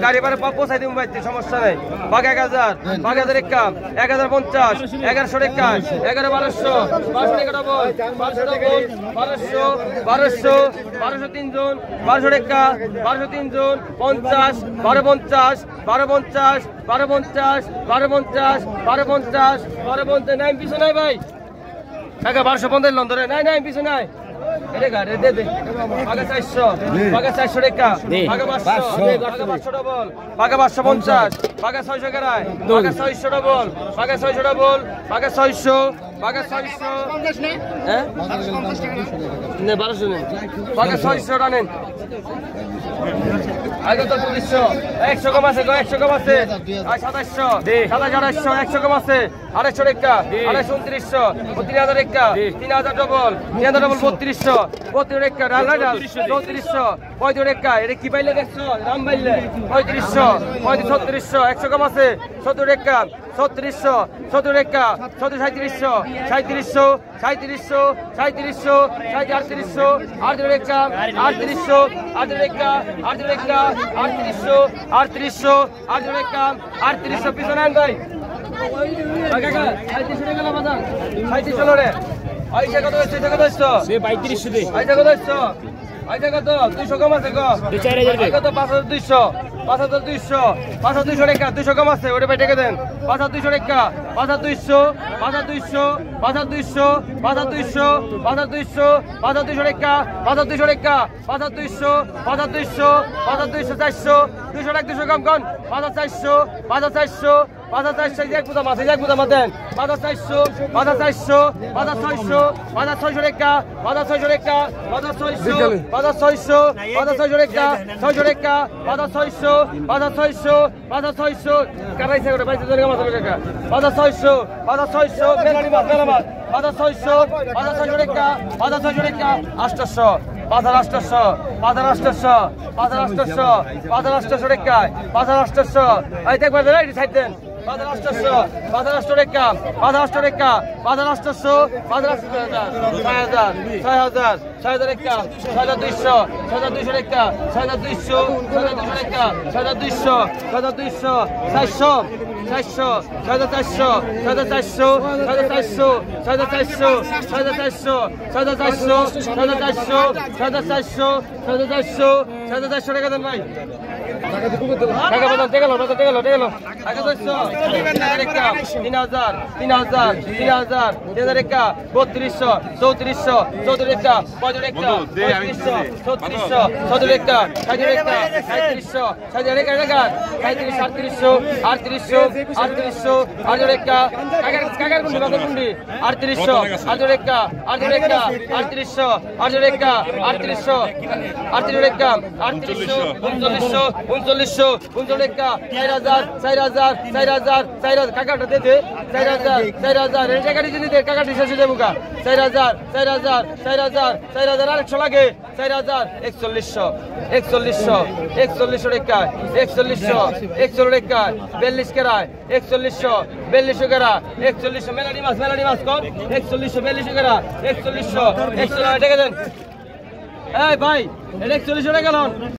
গাড়ি ভাড়া পৌঁছাই দিব ভাই, সমস্যা নেই। বাঘ 1000, বাঘ 1000 একা, 1050, 1100 টাকা, 11-1200, 1200 টাকা ডবল, 1200 ডবল, 1200, 1200, 1200 তিনজন, 1200 টাকা, 1200 তিনজন, 50, 1250, 1250, 1250, 1250, 1250, 1250, নাই পিছু নাই ভাই। টাকা 1250 লন ধরে, নাই নাই পিছু নাই। এটা গাড়ি দে দে। বাঘা 400, বাঘা 400 টাকা, বাঘা 500, বাঘা 500 ডবল, বাঘা 550, বাঘা 600 করায়, বাঘা 600 ডবল, বাঘা 600 ডবল, বাঘা 600, বাঘা 600, হ্যাঁ না 1200 নেন, বাঘা 600 টা নেন। আগে তো 2500, 100 কম আছে গো, 100 কম আছে, আর 2700, 2700, 100 কম আছে, 250 টাকা, 22900, 3000 টাকা, 3000 ডবল, 3000 ডবল 3200, 32 টাকা, ডাল ডাল 3400, 35 টাকা, এটা কি পাইলে দেখছো রাম পাইলে 3500, 3600, 100 কম আছে, 70 টাকা, 3600, 70 টাকা, 3700, 3700, 3700, 3700, 3800, 38 টাকা, 3800, 38 টাকা, 38 টাকা, 3800, 3800, 38 টাকা, 3800 পিছনে আন ভাই। কাকা 3700 টাকা না বাজার, 3700 লরে। আইসা কত হইছে, টাকা কত হইছে? সে 3500 দে। আইসা কত হইছে? আইসা কত 200 কম আছে গো, 4000 দে। কত 5200, 5200, 5200 টাকা, 200 কম আছে, ওটা ভাই টাকা দেন। 5200 টাকা, 5200, 5200, 5200, 5200, 5200, 5200 টাকা, 5200 টাকা, 5200, 5200, 5200, 400, 200 টাকা 200 কম কোন, 5400, 5400, 5400 এক বুদা মাছ, এক বুদা মাছ দেন। 5400, 5400, 5600, 5600 টাকা, 5600 টাকা, 5600, 5600, 5600 টাকা, 600 টাকা, 5600, 5600, 5600 কারাইছে করে 2200 মাছ টাকা, 5600, 5600 মেলানি মাছ, মেলা মাছ, 5600, 5600 টাকা, 5600 টাকা, 800, 5800, 5800, 5800, 5800 টাকা, 5800, এই দেখবেন এই সাইড দেন। 5800, 5800 টাকা, 5800 টাকা, 5800, 5800, 6000, 6000 টাকা, 6200, 6200 টাকা, 6200, 6200 টাকা, 6200, 6200, 400, 400, 400, 400, 400, 400, 400, 400, 400, 400, 400 টাকা দেন ভাই। টাকা বাজার টেগেলো, বাজার টেগেলো, টেগেলো। টাকা 3000, 3000, 3000, 3000, 3000 টাকা, 3200, 3400, 34 টাকা, 35 টাকা, 3500, 3600, 37 টাকা, 37 টাকা, 3700, 37 টাকা, 3700, 3800, 3800, 3800 টাকা, কাকার গুন্ডি, বাজার গুন্ডি, 3800, 38 টাকা, 38 টাকা, 3800, 38 টাকা, 3800, 38 টাকা, 3800, 3900, 3900, 39 টাকা, 4000, 4000, 4000, 4000, কাকাটা দে দে, 4000, 4000, এই টাকা দিতে দিতে কাকাটি শেষ হয়ে যাবো গা, 4000, 4000, 4000, 4000 আর 100 লাগে, 4000, 4100, 4100, 4100 টাকা, 4100, 4100 টাকা, 42 কেরায়, 4100, 4200 কেরা, 4100 মেলানি মাছ কর, 4100, 4200 কেরা, 4100, 100 টাকা দেন। এই ভাই, এটা 4100 টাকা লন।